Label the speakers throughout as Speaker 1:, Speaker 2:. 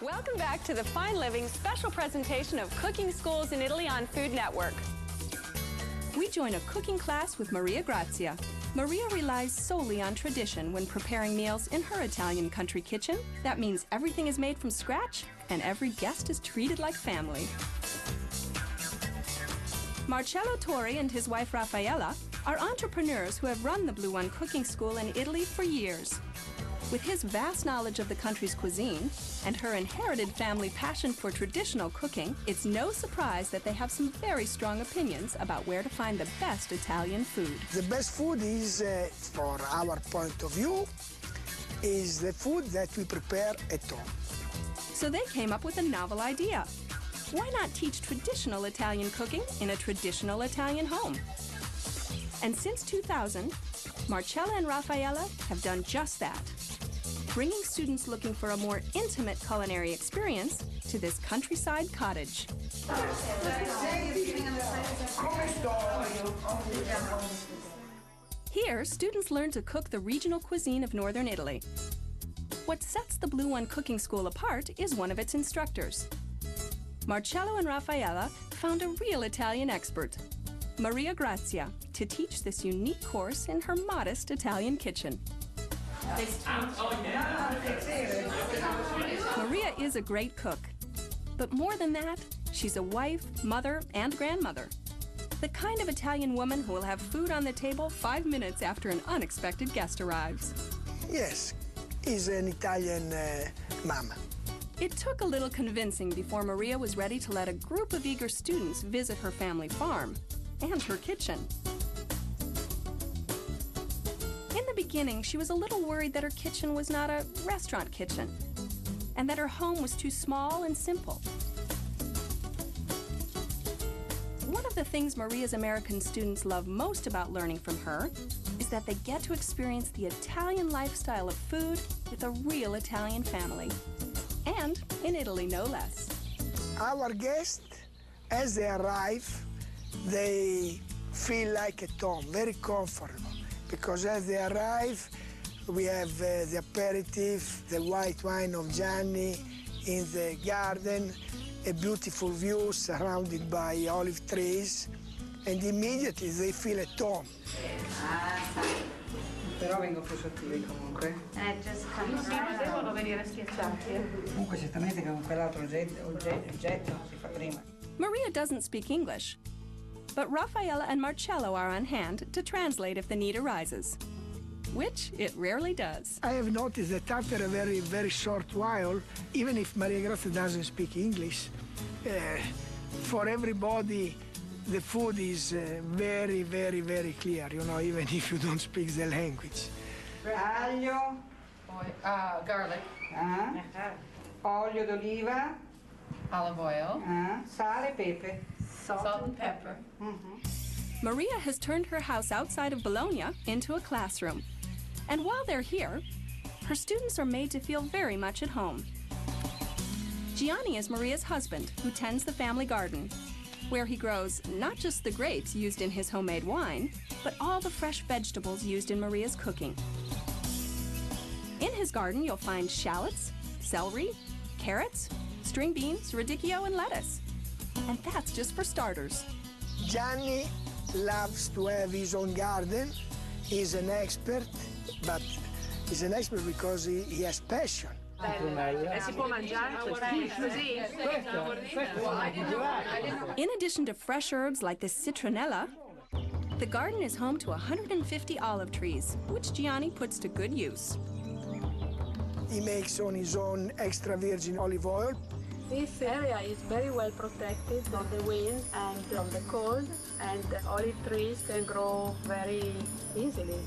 Speaker 1: Welcome back to the Fine Living special presentation of Cooking Schools in Italy on Food Network. We join a cooking class with Maria Grazia. Maria relies solely on tradition when preparing meals in her Italian country kitchen. That means everything is made from scratch and every guest is treated like family. Marcello Torri and his wife Raffaella are entrepreneurs who have run the Bluone cooking school in Italy for years. With his vast knowledge of the country's cuisine and her inherited family passion for traditional cooking, it's no surprise that they have some very strong opinions about where to find the best Italian food.
Speaker 2: The best food is, for our point of view, is the food that we prepare at home.
Speaker 1: So they came up with a novel idea. Why not teach traditional Italian cooking in a traditional Italian home? And since 2000, Marcello and Raffaella have done just that, bringing students looking for a more intimate culinary experience to this countryside cottage. Here, students learn to cook the regional cuisine of northern Italy. What sets the Bluone cooking school apart is one of its instructors. Marcello and Raffaella found a real Italian expert, Maria Grazia, to teach this unique course in her modest Italian kitchen. Maria is a great cook, but more than that, she's a wife, mother, and grandmother. The kind of Italian woman who will have food on the table 5 minutes after an unexpected guest arrives.
Speaker 2: Yes, is an Italian mama.
Speaker 1: It took a little convincing before Maria was ready to let a group of eager students visit her family farm and her kitchen. In the beginning, she was a little worried that her kitchen was not a restaurant kitchen and that her home was too small and simple. One of the things Maria's American students love most about learning from her is that they get to experience the Italian lifestyle of food with a real Italian family. And in Italy, no less.
Speaker 2: Our guests, as they arrive, they feel like at home, very comfortable. Because as they arrive, we have the aperitif, the white wine of Gianni in the garden, a beautiful view surrounded by olive trees, and immediately they feel at home.
Speaker 3: Però vengo più sottili comunque.
Speaker 4: Non devono venire schiacciati.
Speaker 3: Comunque certamente che con quell'altro oggetto si fa prima.
Speaker 1: Maria doesn't speak English, but Raffaella and Marcello are on hand to translate if the need arises, which it rarely does.
Speaker 2: I have noticed that after a very, very short while, even if Maria Grazia doesn't speak English, for everybody, the food is very, very, very clear, you know, even if you don't speak the language.
Speaker 3: Aglio.
Speaker 4: Garlic.
Speaker 3: Olio d'oliva.
Speaker 4: Olive oil.
Speaker 3: Sale, pepe.
Speaker 4: Salt and pepper.
Speaker 1: Maria has turned her house outside of Bologna into a classroom. And while they're here, her students are made to feel very much at home. Gianni is Maria's husband, who tends the family garden, where he grows not just the grapes used in his homemade wine, but all the fresh vegetables used in Maria's cooking. In his garden, you'll find shallots, celery, carrots, string beans, radicchio, and lettuce. And that's just for starters.
Speaker 2: Gianni loves to have his own garden. He's an expert, but he's an expert because he has passion.
Speaker 4: Si può mangiare così?
Speaker 1: In addition to fresh herbs like the citronella, the garden is home to 150 olive trees, which Gianni puts to good use.
Speaker 2: He makes on his own extra virgin olive oil.
Speaker 5: This area is very well protected from the wind and from the cold, and the olive trees can grow very easily.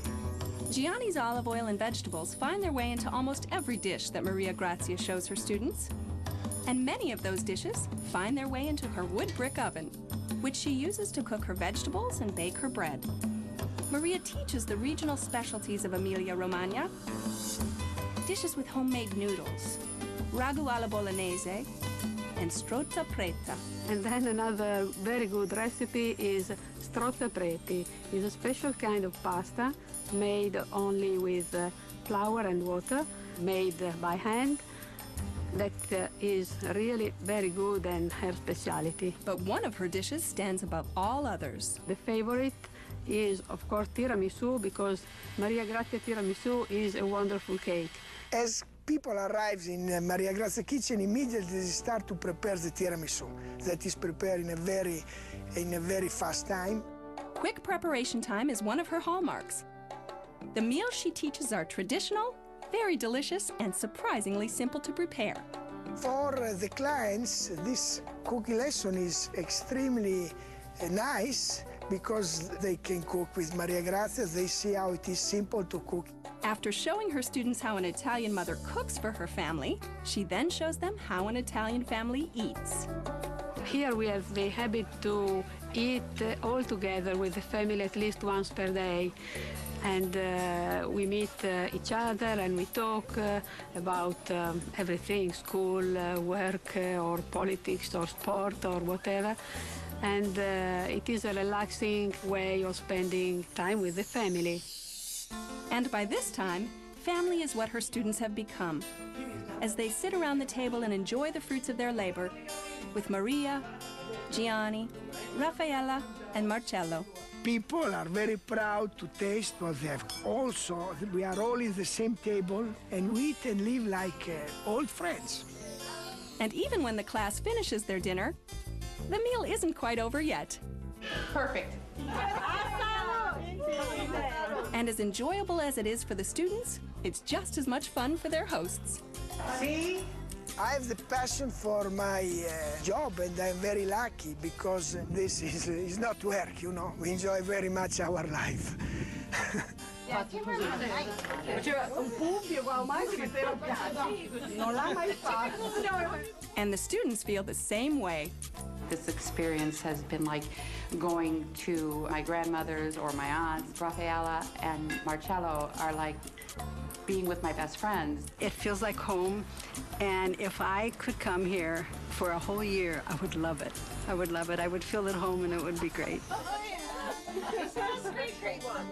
Speaker 1: Gianni's olive oil and vegetables find their way into almost every dish that Maria Grazia shows her students. And many of those dishes find their way into her wood brick oven, which she uses to cook her vegetables and bake her bread. Maria teaches the regional specialties of Emilia Romagna, dishes with homemade noodles, ragu alla bolognese, and strozza preta.
Speaker 5: And then another very good recipe is strozza preti. It's a special kind of pasta made only with flour and water, made by hand, that is really very good and her specialty.
Speaker 1: But one of her dishes stands above all others.
Speaker 5: The favorite is, of course, tiramisu, because Maria Grazia tiramisu is a wonderful cake.
Speaker 2: As people arrive in Maria Grazia kitchen, immediately they start to prepare the tiramisu that is prepared in a very fast time.
Speaker 1: Quick preparation time is one of her hallmarks. The meals she teaches are traditional, very delicious, and surprisingly simple to prepare.
Speaker 2: For the clients, this cooking lesson is extremely nice because they can cook with Maria Grazia. They see how it is simple to cook.
Speaker 1: After showing her students how an Italian mother cooks for her family, she then shows them how an Italian family eats.
Speaker 5: Here we have the habit to eat all together with the family at least once per day. And we meet each other and we talk about everything, school, work, or politics, or sport, or whatever. And it is a relaxing way of spending time with the family.
Speaker 1: And by this time, family is what her students have become, as they sit around the table and enjoy the fruits of their labor with Maria, Gianni, Raffaella, and Marcello.
Speaker 2: People are very proud to taste what they have. Also, we are all in the same table and we eat and live like old friends.
Speaker 1: And even when the class finishes their dinner, the meal isn't quite over yet.
Speaker 4: Perfect.
Speaker 1: And as enjoyable as it is for the students, it's just as much fun for their hosts.
Speaker 2: See? I have the passion for my job, and I'm very lucky because this is not work, you know. We enjoy very much our life.
Speaker 1: And the students feel the same way.
Speaker 4: This experience has been like going to my grandmother's or my aunt's. Raffaella and Marcello are like being with my best friends.
Speaker 6: It feels like home, and if I could come here for a whole year, I would love it. I would love it. I would feel at home, and it would be great.
Speaker 7: Oh, yeah. This is a great one.